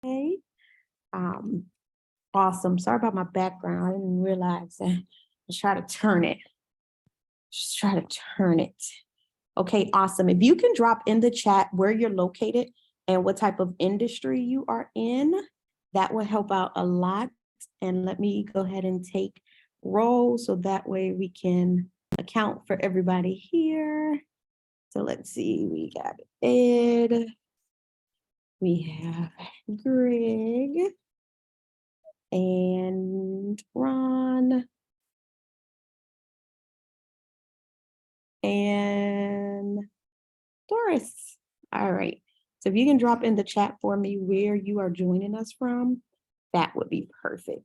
Okay. Um, awesome. Sorry about my background. I didn't realize that. Let's try to turn it. Just try to turn it. Okay, awesome. If you can drop in the chat where you're located and what type of industry you are in, that will help out a lot. And let me go ahead and take roll so that way we can account for everybody here. So let's see, we got Ed, we have Greg and Ron and Doris. All right. So if you can drop in the chat for me where you are joining us from, that would be perfect.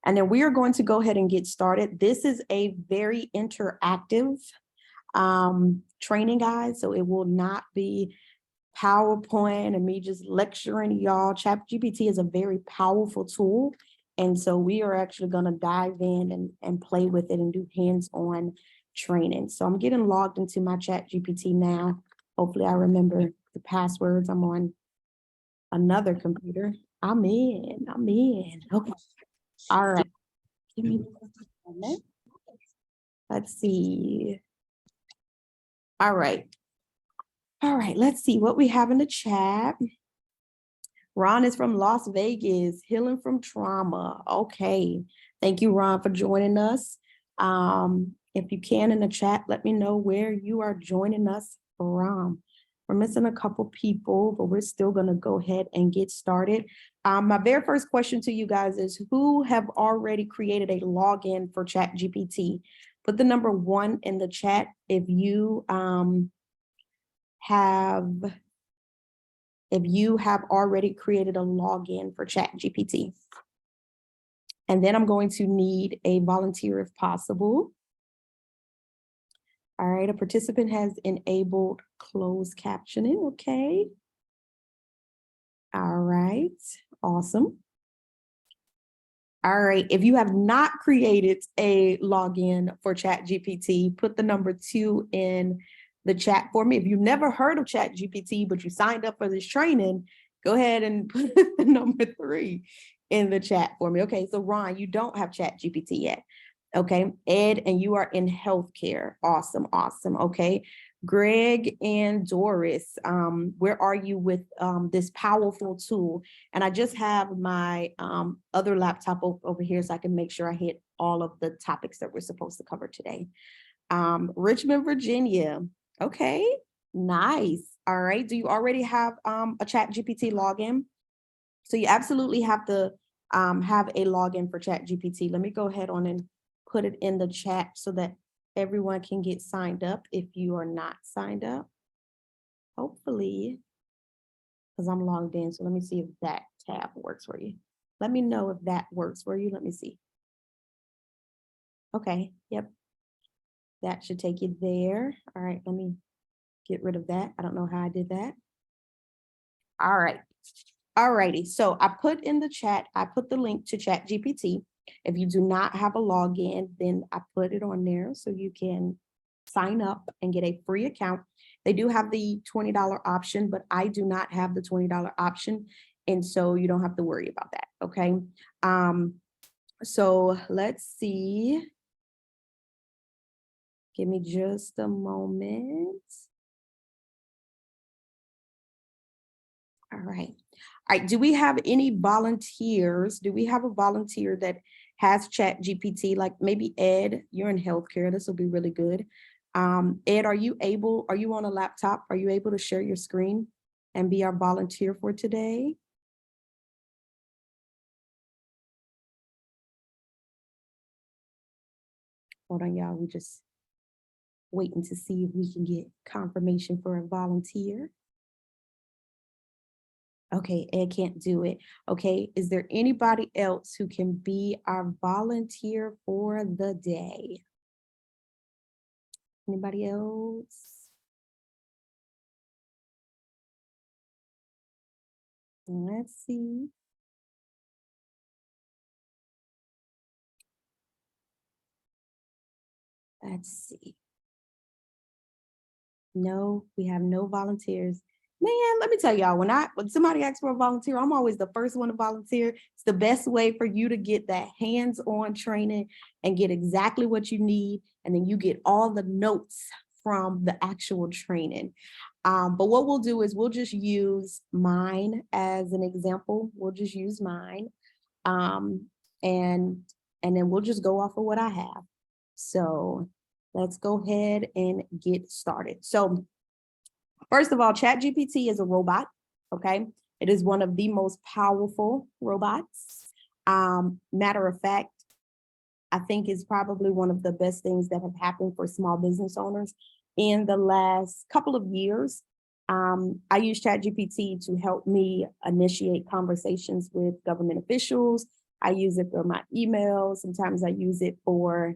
And then we are going to go ahead and get started. This is a very interactive training guide, so it will not be PowerPoint and me just lecturing y'all. ChatGPT is a very powerful tool. And so we are actually going to dive in and play with it and do hands-on training. So I'm getting logged into my ChatGPT now. Hopefully I remember the passwords. I'm on another computer. I'm in. Okay. All right. Give me a moment. Let's see. All right. All right. Let's see what we have in the chat. Ron is from Las Vegas, healing from trauma. Okay. Thank you, Ron, for joining us. If you can in the chat, let me know where you are joining us from. We're missing a couple people, but we're still going to go ahead and get started. My very first question to you guys is, who have already created a login for ChatGPT? Put the number 1 in the chat if you have already created a login for ChatGPT. And then I'm going to need a volunteer if possible. All right, a participant has enabled closed captioning, okay. All right, awesome. All right, if you have not created a login for ChatGPT, put the number 2 in the chat for me. If you've never heard of ChatGPT, but you signed up for this training, go ahead and put the number 3 in the chat for me. Okay, so Ron, you don't have ChatGPT yet. Okay, Ed, and you are in healthcare. Awesome, awesome. Okay, Greg and Doris, where are you with this powerful tool? And I just have my other laptop over here so I can make sure I hit all of the topics that we're supposed to cover today. Richmond, Virginia. Okay, nice. All right, do you already have a ChatGPT login? So you absolutely have to have a login for ChatGPT. Let me go ahead on and put it in the chat so that everyone can get signed up if you are not signed up. Hopefully, because I'm logged in. So let me see if that tab works for you. Let me know if that works for you. Let me see. Okay, yep. That should take you there. All right, let me get rid of that. I don't know how I did that. All right. All righty. So I put in the chat, I put the link to ChatGPT. If you do not have a login, then I put it on there so you can sign up and get a free account. They do have the $20 option, but I do not have the $20 option. And so you don't have to worry about that. Okay. So let's see. Give me just a moment. All right. All right. Do we have any volunteers? Do we have a volunteer that has ChatGPT? Like maybe Ed, you're in healthcare. This will be really good. Ed, are you on a laptop? Are you able to share your screen and be our volunteer for today? Hold on, y'all. We just waiting to see if we can get confirmation for a volunteer. Okay, Ed can't do it. Okay, is there anybody else who can be our volunteer for the day? Anybody else? Let's see. Let's see. No, we have no volunteers. Man, let me tell y'all, when somebody asks for a volunteer, I'm always the first one to volunteer. It's the best way for you to get that hands-on training and get exactly what you need. And then you get all the notes from the actual training. But what we'll do is we'll just use mine as an example. We'll just use mine. Um, and then we'll just go off of what I have. So let's go ahead and get started. So first of all, ChatGPT is a robot, okay? It is one of the most powerful robots. Matter of fact, I think it's probably one of the best things that have happened for small business owners in the last couple of years. I use ChatGPT to help me initiate conversations with government officials. I use it for my emails. Sometimes I use it for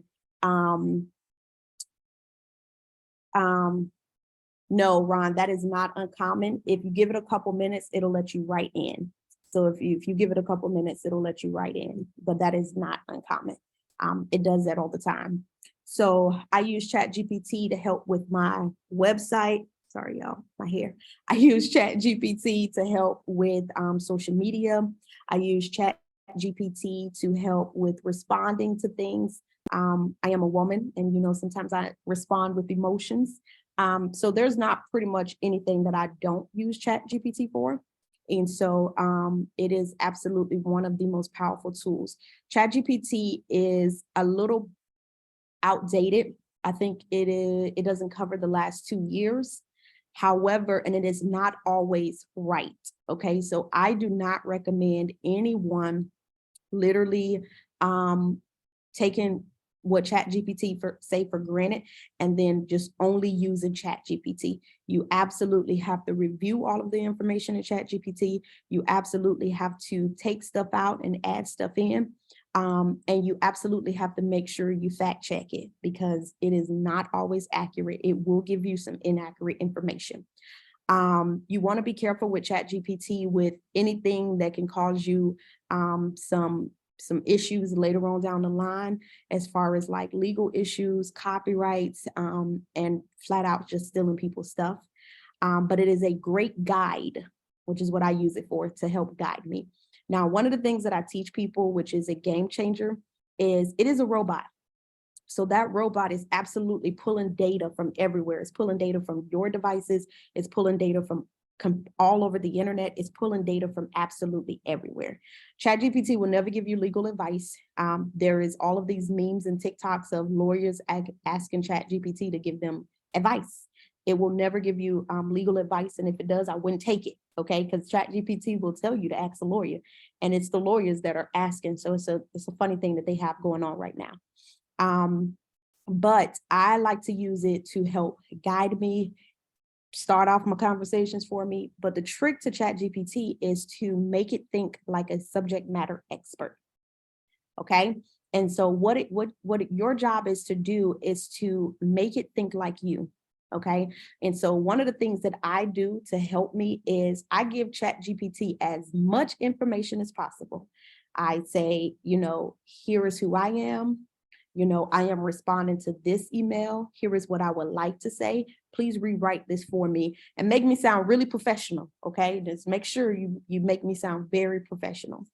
no, Ron, that is not uncommon. If you give it a couple minutes, it'll let you write in. So if you give it a couple minutes, it'll let you write in, but that is not uncommon. It does that all the time. So I use ChatGPT to help with my website. Sorry, y'all, my hair. I use ChatGPT to help with social media. I use ChatGPT to help with responding to things. I am a woman, and sometimes I respond with emotions. So there's not pretty much anything that I don't use ChatGPT for. And so it is absolutely one of the most powerful tools. ChatGPT is a little outdated. I think it doesn't cover the last 2 years. However, and it is not always right. Okay, so I do not recommend anyone literally taking what ChatGPT say for granted and then just only using ChatGPT. You absolutely have to review all of the information in ChatGPT. You absolutely have to take stuff out and add stuff in. And you absolutely have to make sure you fact check it because it is not always accurate. It will give you some inaccurate information. You want to be careful with ChatGPT with anything that can cause you some issues later on down the line, as far as like legal issues, copyrights, and flat out just stealing people's stuff. But it is a great guide, which is what I use it for, to help guide me. Now, one of the things that I teach people, which is a game changer, is it is a robot. So that robot is absolutely pulling data from everywhere. It's pulling data from your devices. It's pulling data from all over the internet. It's pulling data from absolutely everywhere. ChatGPT will never give you legal advice. There is all of these memes and TikToks of lawyers asking ChatGPT to give them advice. It will never give you legal advice. And if it does, I wouldn't take it, okay? Because ChatGPT will tell you to ask a lawyer. And it's the lawyers that are asking. So it's a funny thing that they have going on right now. But I like to use it to help guide me, start off my conversations for me. But the trick to ChatGPT is to make it think like a subject matter expert. Okay. And so what your job is to do is to make it think like you. Okay. And so one of the things that I do to help me is I give ChatGPT as much information as possible. I say, here is who I am. I am responding to this email. Here is what I would like to say. Please rewrite this for me and make me sound really professional. Okay, just make sure you make me sound very professional.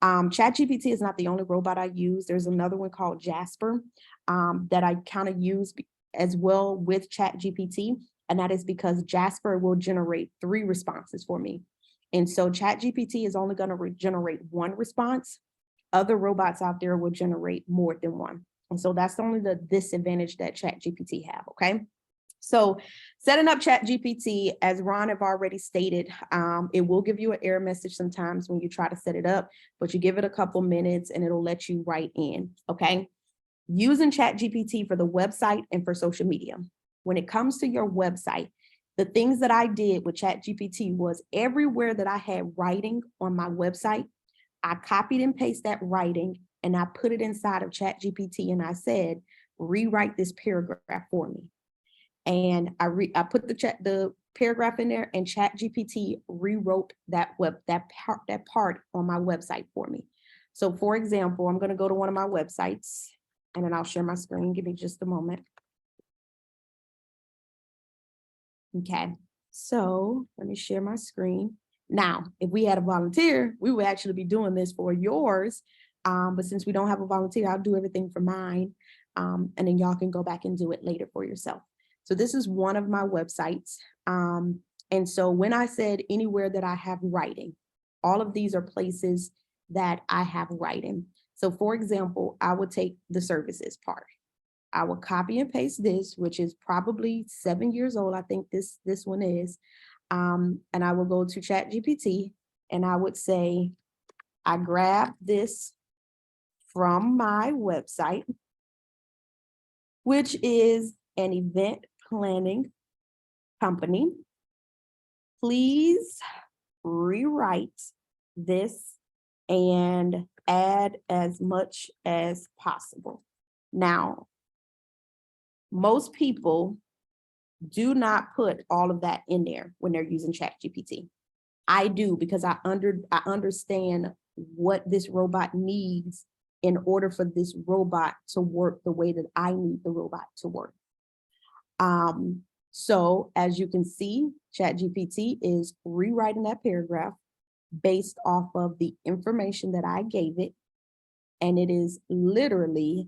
ChatGPT is not the only robot I use. There's another one called Jasper that I kind of use as well with ChatGPT. And that is because Jasper will generate 3 responses for me. And so ChatGPT is only going to generate 1 response. Other robots out there will generate more than 1. And so that's only the disadvantage that ChatGPT have, okay? So setting up ChatGPT, as Ron have already stated, it will give you an error message sometimes when you try to set it up, but you give it a couple minutes and it'll let you write in, okay? Using ChatGPT for the website and for social media. When it comes to your website, the things that I did with ChatGPT was everywhere that I had writing on my website, I copied and pasted that writing and I put it inside of ChatGPT and I said, rewrite this paragraph for me. And I put the paragraph in there and ChatGPT rewrote that part on my website for me. So for example, I'm going to go to one of my websites and then I'll share my screen. Give me just a moment. Okay. So let me share my screen. Now, if we had a volunteer, we would actually be doing this for yours. But since we don't have a volunteer, I'll do everything for mine. And then y'all can go back and do it later for yourself. So this is one of my websites. And so when I said anywhere that I have writing, all of these are places that I have writing. So for example, I would take the services part. I will copy and paste this, which is probably 7 years old. I think this one is. And I will go to ChatGPT and I would say, I grabbed this from my website, which is an event planning company. Please rewrite this and add as much as possible. Now, most people do not put all of that in there when they're using ChatGPT. I do, because I understand what this robot needs in order for this robot to work the way that I need the robot to work. So as you can see, ChatGPT is rewriting that paragraph based off of the information that I gave it. And it is literally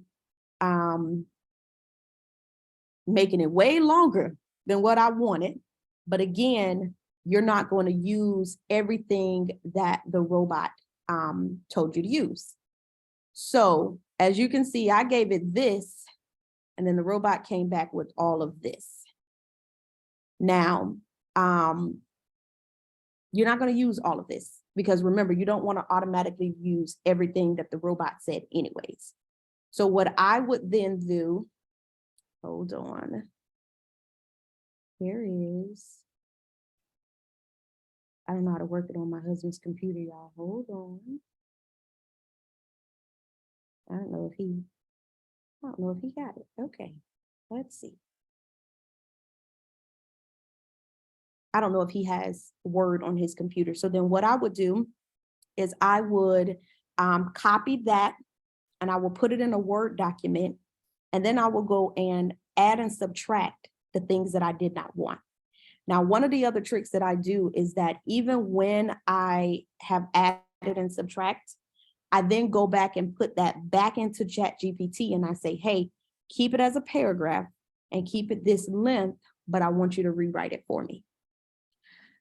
making it way longer than what I wanted. But again, you're not going to use everything that the robot told you to use. So as you can see, I gave it this, and then the robot came back with all of this. Now, you're not going to use all of this, because remember, you don't want to automatically use everything that the robot said anyways. So what I would then do, hold on, there is, I don't know how to work it on my husband's computer, y'all. Hold on. I don't know if he got it. Okay, let's see. I don't know if he has Word on his computer. So then what I would do is I would copy that and I will put it in a Word document. And then I will go and add and subtract the things that I did not want. Now, one of the other tricks that I do is that even when I have added and subtract, I then go back and put that back into ChatGPT and I say, hey, keep it as a paragraph and keep it this length, but I want you to rewrite it for me.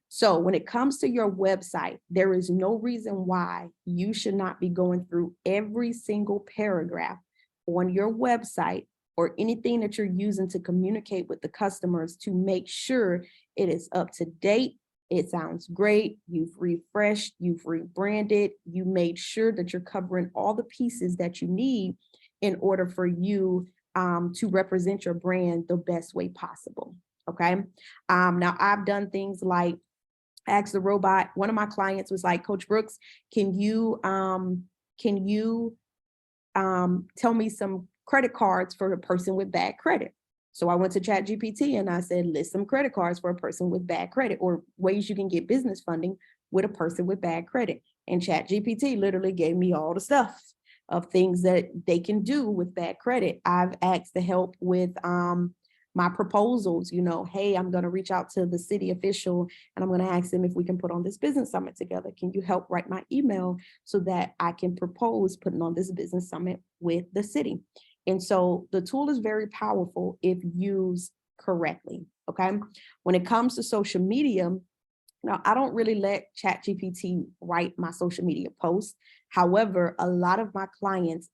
So when it comes to your website, there is no reason why you should not be going through every single paragraph on your website or anything that you're using to communicate with the customers to make sure it is up to date. It sounds great. You've refreshed, you've rebranded, you made sure that you're covering all the pieces that you need in order for you to represent your brand the best way possible. Okay. Now I've done things like ask the robot. One of my clients was like, Coach Brooks, can you tell me some credit cards for a person with bad credit? So I went to ChatGPT and I said, list some credit cards for a person with bad credit, or ways you can get business funding with a person with bad credit. And ChatGPT literally gave me all the stuff of things that they can do with bad credit. I've asked to help with my proposals, hey, I'm going to reach out to the city official and I'm going to ask them if we can put on this business summit together. Can you help write my email so that I can propose putting on this business summit with the city? And so the tool is very powerful if used correctly. Okay. When it comes to social media, now I don't really let ChatGPT write my social media posts. However, a lot of my clients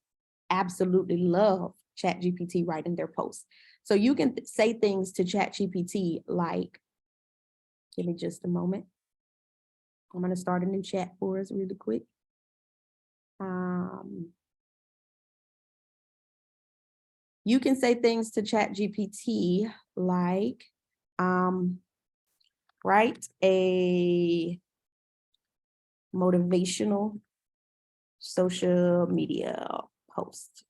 absolutely love ChatGPT writing their posts. So you can say things to ChatGPT like, give me just a moment. I'm going to start a new chat for us really quick. You can say things to ChatGPT like, write a motivational social media post.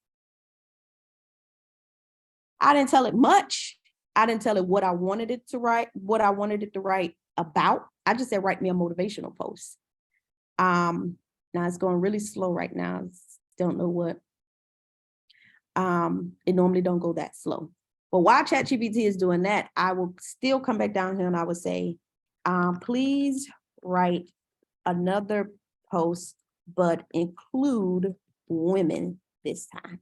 I didn't tell it much. I didn't tell it what I wanted it to write, what I wanted it to write about. I just said, write me a motivational post. Now it's going really slow right now. Don't know what. It normally don't go that slow. But while ChatGPT is doing that, I will still come back down here and I would say, Please write another post, but include women this time.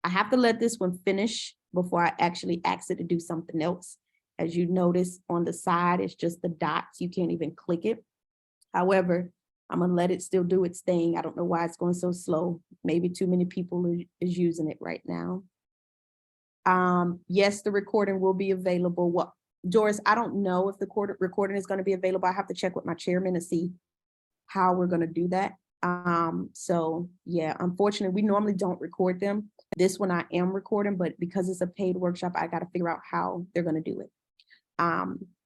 I have to let this one finish before I actually ask it to do something else. As you notice on the side, it's just the dots. You can't even click it. However, I'm gonna let it still do its thing. I don't know why it's going so slow. Maybe too many people is using it right now. Yes, the recording will be available. Well, Doris, I don't know if the recording is going to be available. I have to check with my chairman to see how we're going to do that. So yeah, unfortunately, we normally don't record them. This one I am recording, but because it's a paid workshop, I got to figure out how they're going to do it.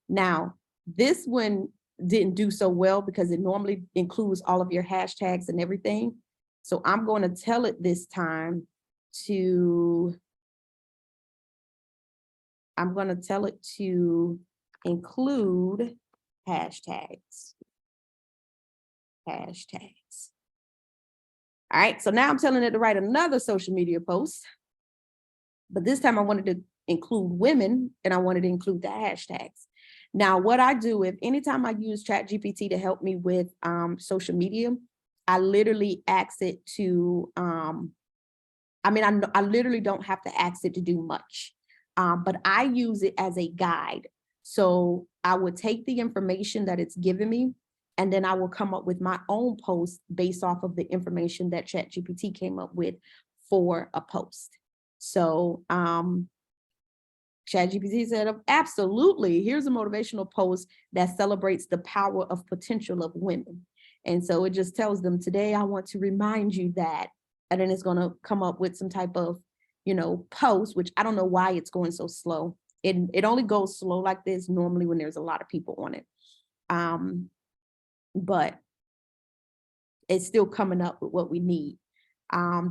Now, this one didn't do so well because it normally includes all of your hashtags and everything. So I'm going to tell it this time to include hashtags. Hashtags. All right, so now I'm telling it to write another social media post, but this time I wanted to include women and I wanted to include the hashtags. Now, what I do, if anytime I use ChatGPT to help me with social media, I literally ask it to, I literally don't have to ask it to do much, but I use it as a guide. So I would take the information that it's given me, and then I will come up with my own post based off of the information that ChatGPT came up with for a post. So ChatGPT said, absolutely, here's a motivational post that celebrates the power of potential of women. And so it just tells them, today I want to remind you that, and then it's going to come up with some type of, post, which I don't know why it's going so slow. It only goes slow like this normally when there's a lot of people on it. But it's still coming up with what we need.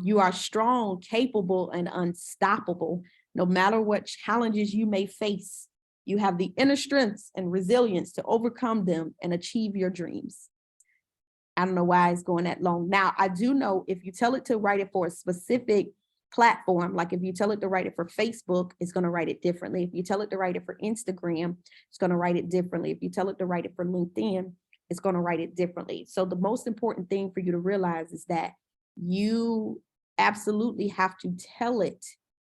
You are strong, capable, and unstoppable. No matter what challenges you may face, you have the inner strength and resilience to overcome them and achieve your dreams. I don't know why it's going that long. Now, I do know if you tell it to write it for a specific platform, like if you tell it to write it for Facebook, it's going to write it differently. If you tell it to write it for Instagram, it's going to write it differently. If you tell it to write it for LinkedIn, it's going to write it differently. So the most important thing for you to realize is that you absolutely have to tell it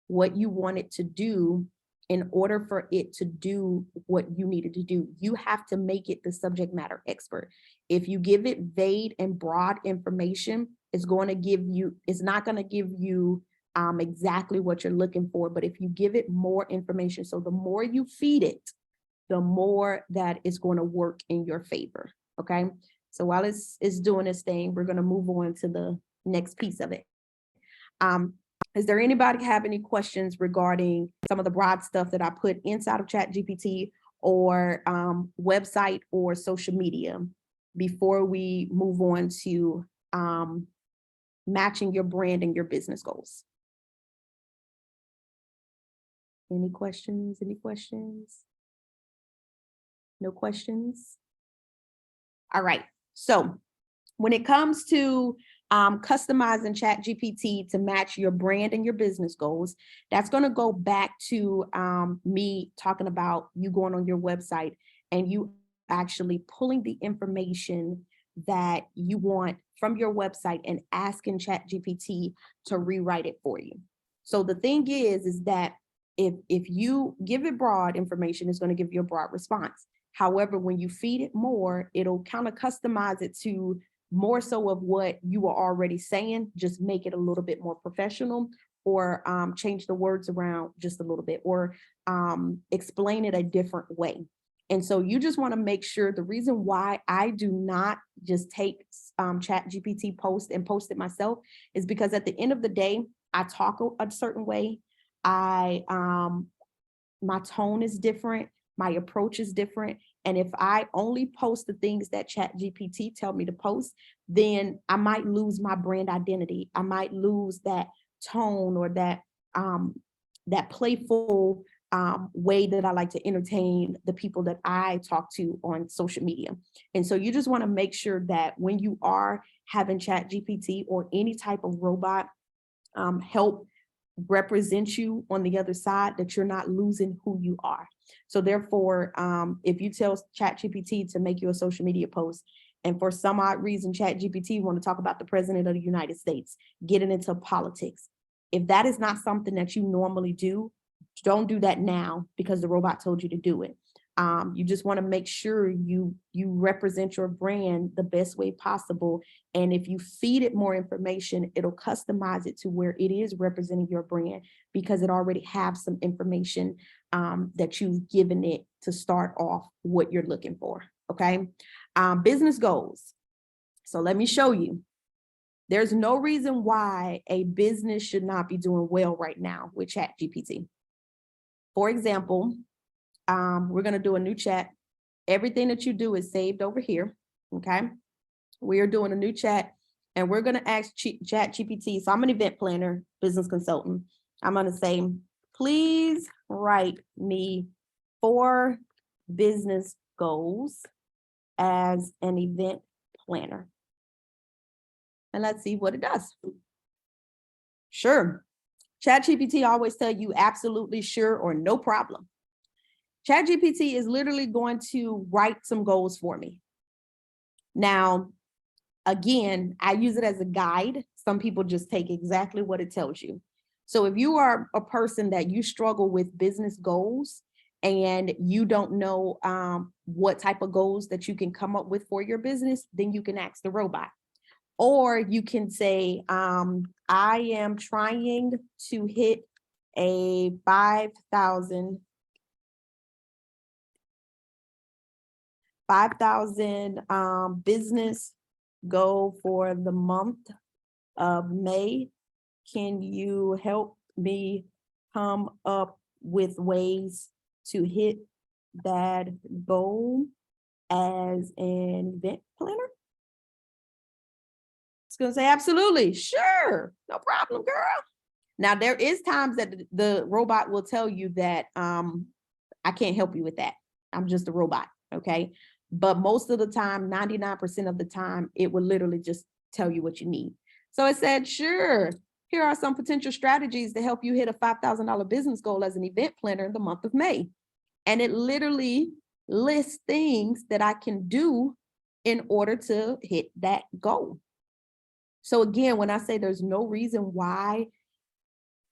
what you want it to do in order for it to do what you needed to do. You have to make it the subject matter expert. If you give it vague and broad information, it's not going to give you exactly what you're looking for. But if you give it more information, so the more you feed it, the more that it's going to work in your favor. Okay. So while it's doing its thing, we're going to move on to the next piece of it. Is there anybody have any questions regarding some of the broad stuff that I put inside of ChatGPT or website or social media before we move on to matching your brand and your business goals? Any questions? Any questions? No questions? All right. So when it comes to customizing ChatGPT to match your brand and your business goals, that's going to go back to me talking about you going on your website and you actually pulling the information that you want from your website and asking ChatGPT to rewrite it for you. So the thing is that if you give it broad information, it's going to give you a broad response. However, when you feed it more, it'll kind of customize it to more so of what you were already saying, just make it a little bit more professional, or change the words around just a little bit, or explain it a different way. And so you just want to make sure, the reason why I do not just take ChatGPT post and post it myself is because at the end of the day, I talk a certain way. My tone is different. My approach is different. And if I only post the things that ChatGPT tell me to post, then I might lose my brand identity. I might lose that tone or that playful way that I like to entertain the people that I talk to on social media. And so you just want to make sure that when you are having ChatGPT or any type of robot help represent you on the other side, that you're not losing who you are. So therefore, if you tell ChatGPT to make you a social media post, and for some odd reason, ChatGPT want to talk about the president of the United States, getting into politics, if that is not something that you normally do, don't do that now because the robot told you to do it. You just want to make sure you represent your brand the best way possible. And if you feed it more information, it'll customize it to where it is representing your brand because it already has some information that you've given it to start off what you're looking for. Okay. Business goals. So let me show you. There's no reason why a business should not be doing well right now with ChatGPT. For example, we're going to do a new chat. Everything that you do is saved over here. Okay. We are doing a new chat and we're going to ask ChatGPT. So I'm an event planner, business consultant. I'm going to say, please write me 4 business goals as an event planner. And let's see what it does. Sure. ChatGPT always tell you absolutely sure or no problem. ChatGPT is literally going to write some goals for me. Now, again, I use it as a guide. Some people just take exactly what it tells you. So if you are a person that you struggle with business goals and you don't know what type of goals that you can come up with for your business, then you can ask the robot. Or you can say, I am trying to hit a 5,000 business goal for the month of May. Can you help me come up with ways to hit that goal as an event planner? It's going to say, absolutely, sure, no problem, girl. Now, there is times that the robot will tell you that I can't help you with that. I'm just a robot, okay? But most of the time, 99% of the time, it will literally just tell you what you need. So it said, sure, here are some potential strategies to help you hit a $5,000 business goal as an event planner in the month of May. And it literally lists things that I can do in order to hit that goal. So again, when I say there's no reason why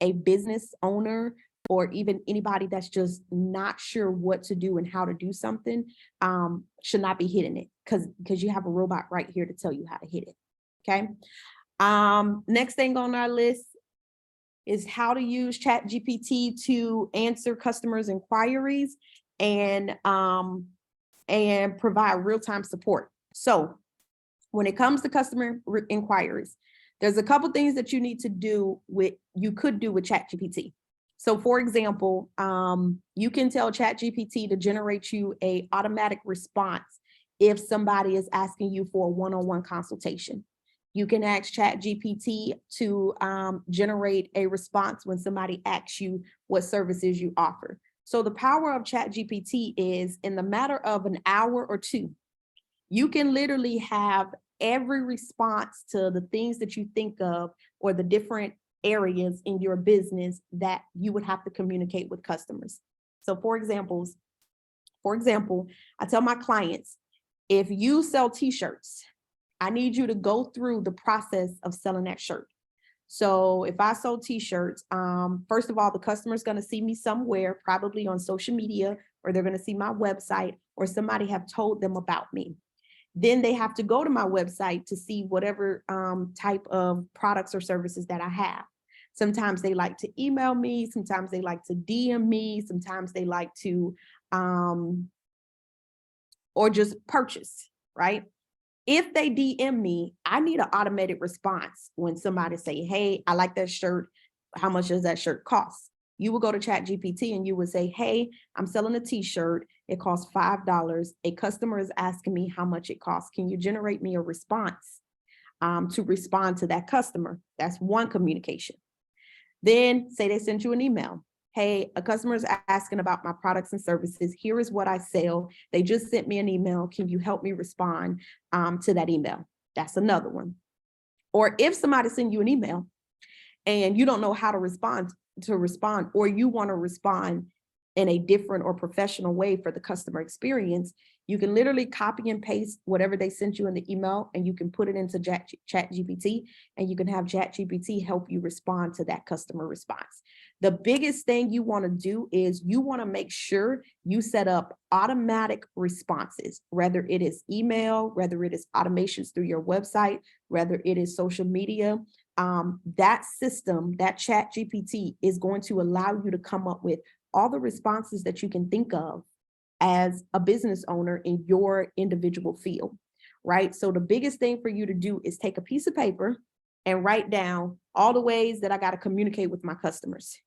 a business owner or even anybody that's just not sure what to do and how to do something should not be hitting it because you have a robot right here to tell you how to hit it. Okay. Next thing on our list is how to use ChatGPT to answer customers' inquiries and provide real-time support. So when it comes to customer inquiries, there's a couple things that you need to do you could do with ChatGPT. So for example, you can tell ChatGPT to generate you an automatic response if somebody is asking you for a one-on-one consultation. You can ask ChatGPT to generate a response when somebody asks you what services you offer. So the power of ChatGPT is in the matter of an hour or two, you can literally have every response to the things that you think of or the different areas in your business that you would have to communicate with customers. So for example, I tell my clients, if you sell t-shirts, I need you to go through the process of selling that shirt. So if I sell t-shirts, first of all, the customer is going to see me somewhere, probably on social media, or they're going to see my website, or somebody have told them about me. Then they have to go to my website to see whatever type of products or services that I have. Sometimes they like to email me, sometimes they like to DM me, sometimes they like to, or just purchase, right? If they DM me, I need an automated response when somebody say, hey, I like that shirt. How much does that shirt cost? You will go to ChatGPT and you would say, hey, I'm selling a t-shirt. It costs $5. A customer is asking me how much it costs. Can you generate me a response to respond to that customer? That's one communication. Then say they sent you an email. Hey, a customer is asking about my products and services. Here is what I sell. They just sent me an email. Can you help me respond to that email? That's another one. Or if somebody sends you an email and you don't know how to respond, or you want to respond in a different or professional way for the customer experience, you can literally copy and paste whatever they sent you in the email, and you can put it into ChatGPT, and you can have ChatGPT help you respond to that customer response. The biggest thing you want to do is you want to make sure you set up automatic responses, whether it is email, whether it is automations through your website, whether it is social media. That system, that ChatGPT, is going to allow you to come up with all the responses that you can think of as a business owner in your individual field, right? So the biggest thing for you to do is take a piece of paper and write down all the ways that I got to communicate with my customers.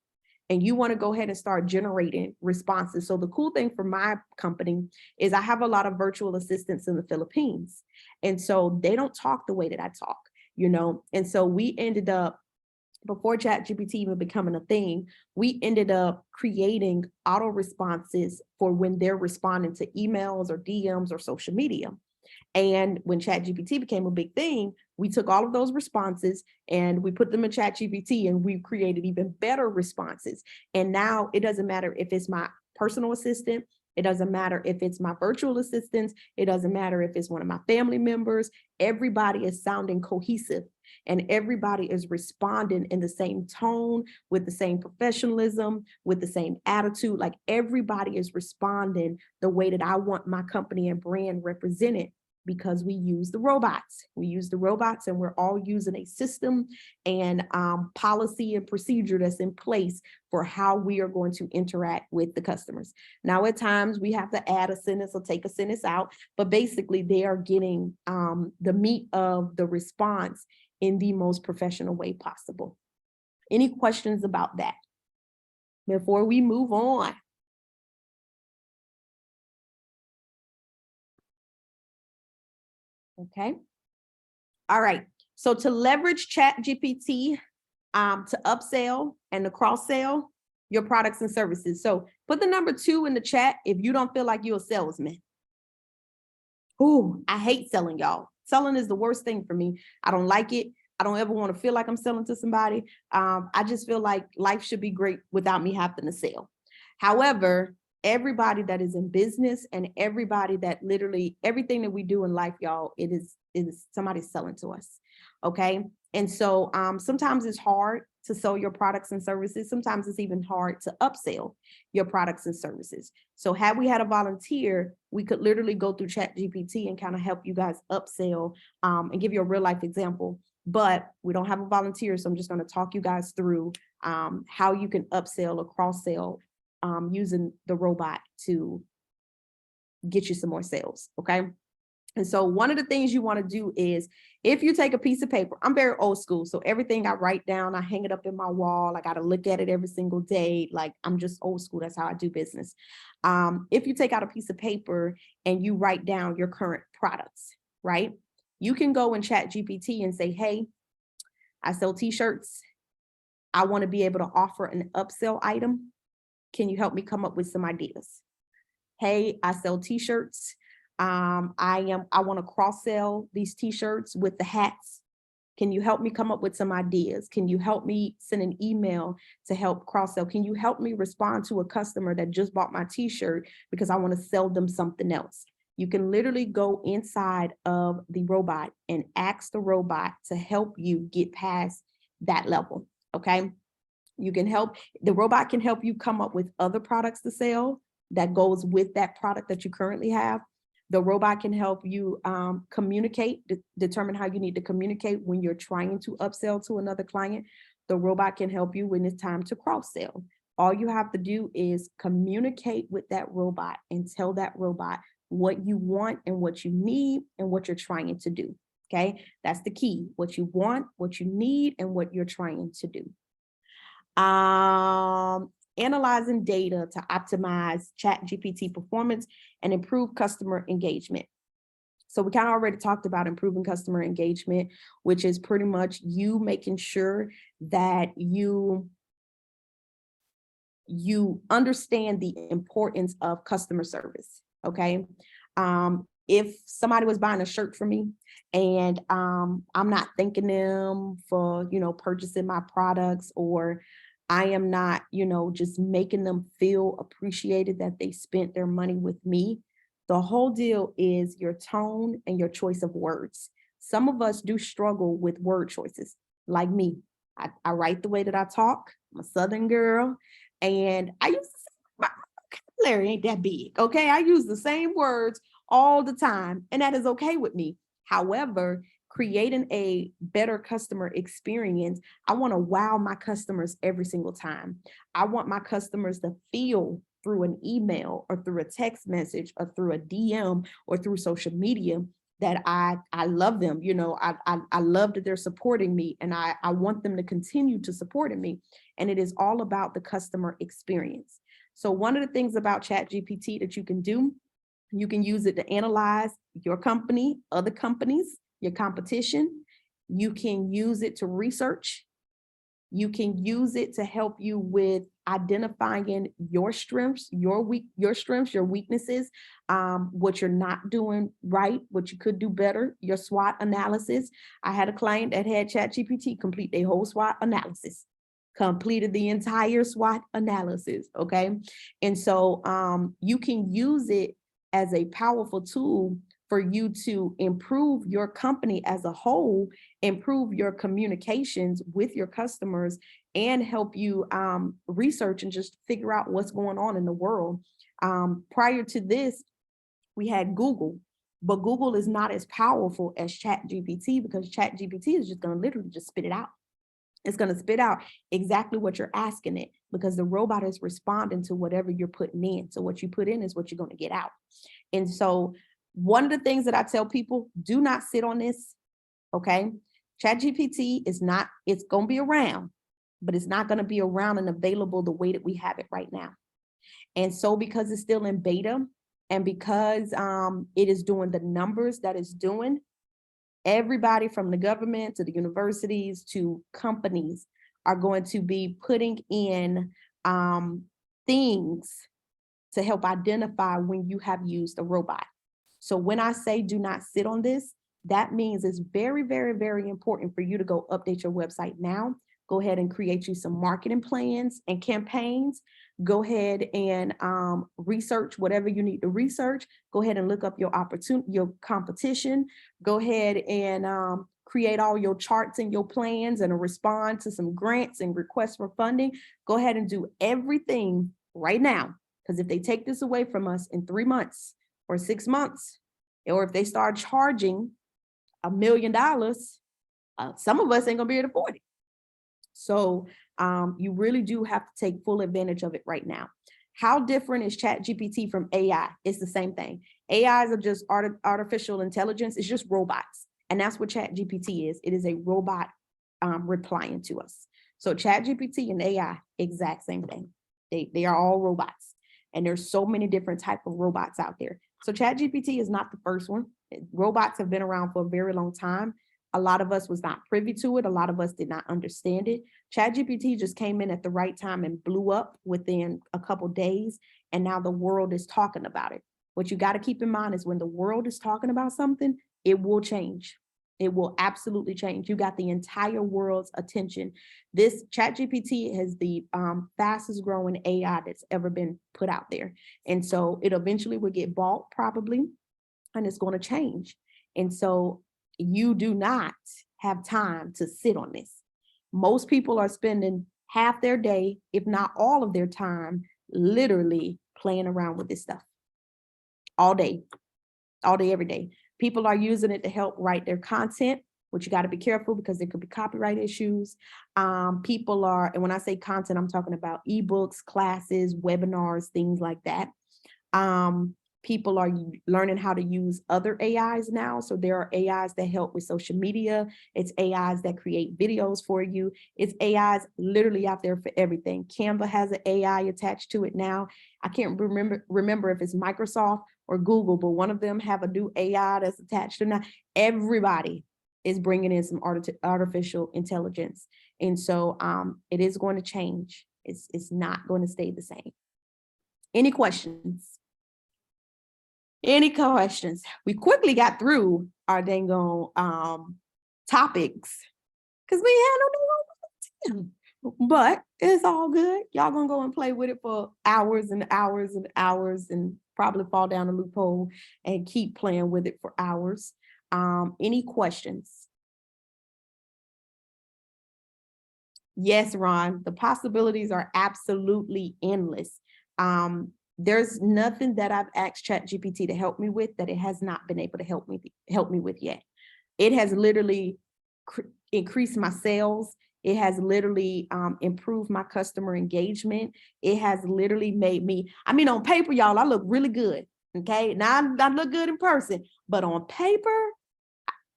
And you want to go ahead and start generating responses. So the cool thing for my company is I have a lot of virtual assistants in the Philippines. And so they don't talk the way that I talk, And so we ended up, before ChatGPT even becoming a thing, we ended up creating auto responses for when they're responding to emails or DMs or social media. And when ChatGPT became a big thing, we took all of those responses and we put them in ChatGPT, and we created even better responses. And now it doesn't matter if it's my personal assistant, it doesn't matter if it's my virtual assistants, it doesn't matter if it's one of my family members, everybody is sounding cohesive. And everybody is responding in the same tone, with the same professionalism, with the same attitude. Like, everybody is responding the way that I want my company and brand represented, because we use the robots. We use the robots, and we're all using a system and policy and procedure that's in place for how we are going to interact with the customers. Now, at times we have to add a sentence or take a sentence out, but basically they are getting the meat of the response in the most professional way possible. Any questions about that before we move on? Okay. All right. So to leverage ChatGPT to upsell and to cross-sell your products and services. So put the number 2 in the chat if you don't feel like you're a salesman. Ooh, I hate selling, y'all. Selling is the worst thing for me. I don't like it. I don't ever want to feel like I'm selling to somebody. I just feel like life should be great without me having to sell. However, everybody that is in business and everybody that literally everything that we do in life, y'all, it is somebody selling to us. Okay. And so sometimes it's hard to sell your products and services. Sometimes it's even hard to upsell your products and services. So had we had a volunteer, we could literally go through ChatGPT and kind of help you guys upsell and give you a real life example. But we don't have a volunteer, so I'm just going to talk you guys through how you can upsell or cross-sell using the robot to get you some more sales, okay? And so one of the things you want to do is, if you take a piece of paper, I'm very old school, so everything I write down, I hang it up in my wall. I got to look at it every single day. Like, I'm just old school. That's how I do business. If you take out a piece of paper and you write down your current products, right? You can go in ChatGPT and say, hey, I sell t-shirts. I want to be able to offer an upsell item. Can you help me come up with some ideas? Hey, I sell t-shirts. I want to cross-sell these t-shirts with the hats. Can you help me come up with some ideas? Can you help me send an email to help cross-sell? Can you help me respond to a customer that just bought my t-shirt because I want to sell them something else? You can literally go inside of the robot and ask the robot to help you get past that level, okay? The robot can help you come up with other products to sell that goes with that product that you currently have. The robot can help you determine how you need to communicate when you're trying to upsell to another client. The robot can help you when it's time to cross-sell. All you have to do is communicate with that robot and tell that robot what you want and what you need and what you're trying to do, okay? That's the key, what you want, what you need, and what you're trying to do. Analyzing data to optimize ChatGPT performance and improve customer engagement. So we kind of already talked about improving customer engagement, which is pretty much you making sure that you understand the importance of customer service, okay? if somebody was buying a shirt for me and I'm not thanking them for, purchasing my products, or I am not, just making them feel appreciated that they spent their money with me. The whole deal is your tone and your choice of words. Some of us do struggle with word choices, like me. I write the way that I talk. I'm a Southern girl, and I use my vocabulary ain't that big. Okay, I use the same words all the time, and that is okay with me. However, creating a better customer experience, I want to wow my customers every single time. I want my customers to feel through an email or through a text message or through a DM or through social media that I love them. I love that they're supporting me, and I want them to continue to support me. And it is all about the customer experience. So one of the things about ChatGPT that you can do, you can use it to analyze your company, other companies, your competition. You can use it to research. You can use it to help you with identifying your strengths, your strengths, your weaknesses, what you're not doing right, what you could do better, your SWOT analysis. I had a client that had ChatGPT complete their whole SWOT analysis, completed the entire SWOT analysis. Okay. And so you can use it as a powerful tool for you to improve your company as a whole, improve your communications with your customers, and help you research and just figure out what's going on in the world. Prior to this, we had Google, but Google is not as powerful as ChatGPT, because ChatGPT is just going to literally just spit it out. It's going to spit out exactly what you're asking it, because the robot is responding to whatever you're putting in. So what you put in is what you're going to get out. And so one of the things that I tell people, do not sit on this. Okay. ChatGPT is not, it's going to be around, but it's not going to be around and available the way that we have it right now. And so because it's still in beta, and because it is doing the numbers that it's doing, everybody from the government to the universities to companies are going to be putting in things to help identify when you have used a robot. So when I say do not sit on this, that means it's very, very, very important for you to go update your website now. Go ahead and create you some marketing plans and campaigns. Go ahead and research whatever you need to research. Go ahead and look up your opportunity, your competition. Go ahead and create all your charts and your plans and respond to some grants and requests for funding. Go ahead and do everything right now. Because if they take this away from us in 3 months or 6 months, or if they start charging $1 million, some of us ain't gonna be able to afford it. So you really do have to take full advantage of it right now. How different is ChatGPT from AI? It's the same thing. AIs are just artificial intelligence. It's just robots. And that's what ChatGPT is. It is a robot replying to us. So ChatGPT and AI, exact same thing. They are all robots. And there's so many different types of robots out there. So ChatGPT is not the first one. Robots have been around for a very long time. A lot of us was not privy to it. A lot of us did not understand it. ChatGPT just came in at the right time and blew up within a couple of days. And now the world is talking about it. What you got to keep in mind is when the world is talking about something, it will change. It will absolutely change. You got the entire world's attention. This ChatGPT is the fastest growing AI that's ever been put out there. And so it eventually will get bought probably, and it's going to change. And so you do not have time to sit on this. Most people are spending half their day, if not all of their time, literally playing around with this stuff all day, every day. People are using it to help write their content, which you got to be careful because there could be copyright issues. People are, and when I say content, I'm talking about ebooks, classes, webinars, things like that. People are learning how to use other AIs now. So there are AIs that help with social media. It's AIs that create videos for you. It's AIs literally out there for everything. Canva has an AI attached to it now. I can't remember if it's Microsoft or Google, but one of them have a new AI that's attached to now. Everybody is bringing in some artificial intelligence. And so it is going to change. It's not going to stay the same. Any questions? Any questions? We quickly got through our dang topics because we had no but it's all good. Y'all gonna go and play with it for hours and hours and hours and probably fall down a loophole and keep playing with it for hours. Any questions? Yes, Ron, the possibilities are absolutely endless. There's nothing that I've asked ChatGPT to help me with that it has not been able to help me with yet. It has literally increased my sales. It has literally improved my customer engagement. It has literally made me, I mean, on paper, y'all, I look really good. Okay. Now I look good in person, but on paper,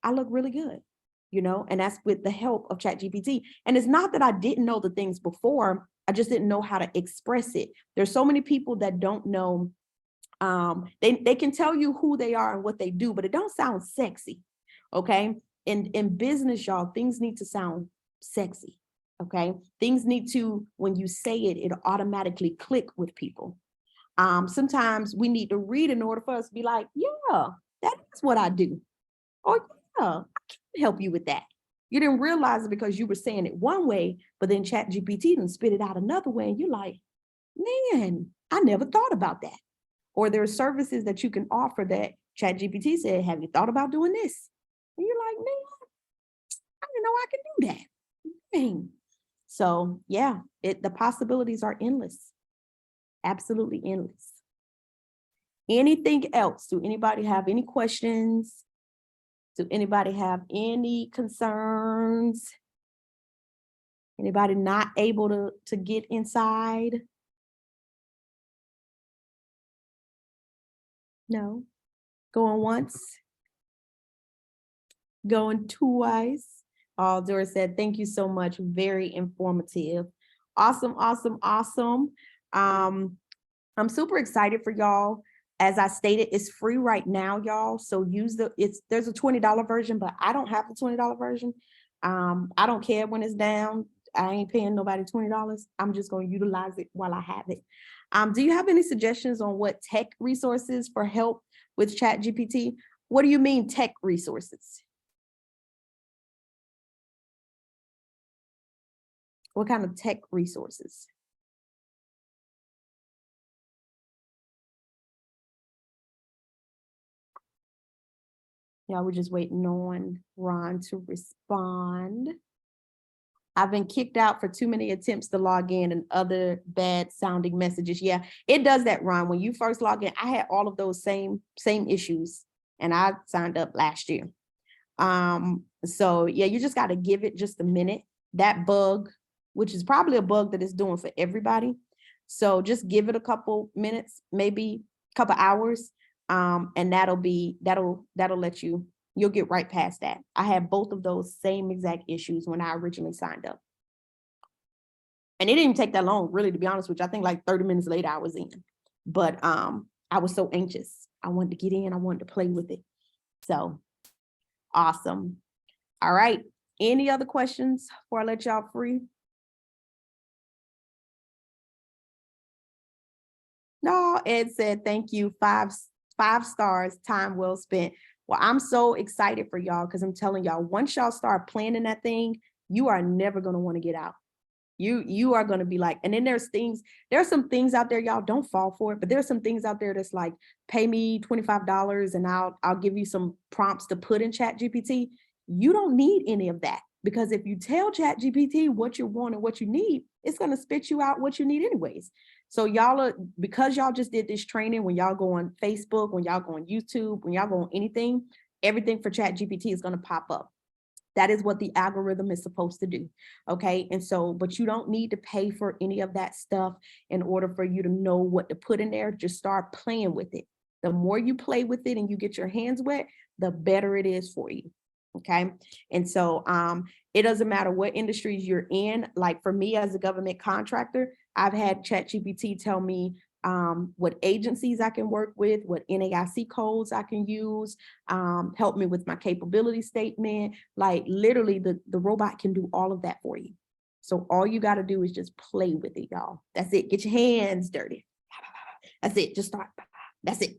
I look really good, and that's with the help of ChatGPT. And it's not that I didn't know the things before, I just didn't know how to express it. There's so many people that don't know. They can tell you who they are and what they do, but it don't sound sexy. Okay. In business, y'all, things need to sound sexy. Okay. Things need to, when you say it, it automatically click with people. Sometimes we need to read in order for us to be like, yeah, that is what I do. Or yeah, I can help you with that. You didn't realize it because you were saying it one way, but then ChatGPT didn't spit it out another way. And you're like, man, I never thought about that. Or there are services that you can offer that ChatGPT said, have you thought about doing this? And you're like, man, I didn't know I could do that. Dang. So yeah, the possibilities are endless. Absolutely endless. Anything else? Do anybody have any questions? Do anybody have any concerns? Anybody not able to get inside? No. Going once? Going twice? Oh, Doris said, thank you so much. Very informative. Awesome, awesome, awesome. I'm super excited for y'all. As I stated, it's free right now, y'all. So there's a $20 version, but I don't have the $20 version. I don't care when it's down. I ain't paying nobody $20. I'm just going to utilize it while I have it. Do you have any suggestions on what tech resources for help with ChatGPT? What do you mean tech resources? What kind of tech resources? Yeah, we're just waiting on Ron to respond. I've been kicked out for too many attempts to log in and other bad sounding messages. Yeah, it does that, Ron. When you first log in, I had all of those same issues and I signed up last year. So yeah, you just got to give it just a minute. That bug, which is probably a bug that it's doing for everybody. So just give it a couple minutes, maybe a couple hours. And that'll let you'll get right past that. I had both of those same exact issues when I originally signed up. And it didn't even take that long, really, to be honest with you. I think like 30 minutes later I was in. But I was so anxious. I wanted to get in, I wanted to play with it. So awesome. All right. Any other questions before I let y'all free? No, Ed said, thank you. Five stars, time well spent. Well, I'm so excited for y'all because I'm telling y'all, once y'all start planning that thing, you are never going to want to get out. You are going to be like, and then there's some things out there, y'all don't fall for it, but there's some things out there that's like, pay me $25 and I'll give you some prompts to put in ChatGPT. You don't need any of that because if you tell ChatGPT what you want and what you need, it's going to spit you out what you need anyways. So because y'all just did this training, when y'all go on Facebook, when y'all go on YouTube, when y'all go on anything, everything for ChatGPT is going to pop up. That is what the algorithm is supposed to do. Okay. And so, but you don't need to pay for any of that stuff in order for you to know what to put in there. Just start playing with it. The more you play with it and you get your hands wet, the better it is for you. Okay. And so it doesn't matter what industries you're in. Like for me as a government contractor, I've had ChatGPT tell me what agencies I can work with, what NAIC codes I can use, help me with my capability statement. Like literally the robot can do all of that for you. So all you got to do is just play with it, y'all. That's it. Get your hands dirty. That's it. Just start. That's it.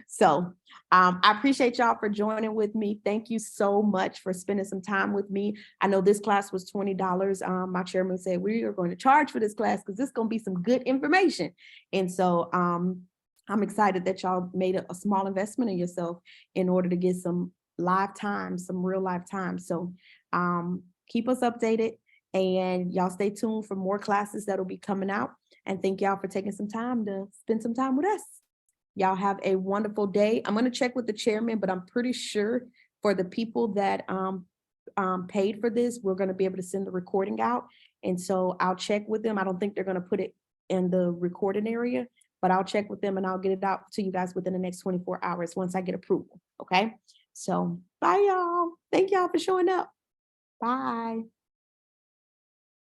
So I appreciate y'all for joining with me. Thank you so much for spending some time with me. I know this class was $20. My chairman said we are going to charge for this class because this is going to be some good information. And so I'm excited that y'all made a small investment in yourself in order to get some live time, some real live time. So keep us updated and y'all stay tuned for more classes that'll be coming out. And thank y'all for taking some time to spend some time with us. Y'all have a wonderful day. I'm going to check with the chairman, but I'm pretty sure for the people that paid for this, we're going to be able to send the recording out. And so I'll check with them. I don't think they're going to put it in the recording area, but I'll check with them and I'll get it out to you guys within the next 24 hours once I get approval. Okay. So bye, y'all. Thank y'all for showing up. Bye.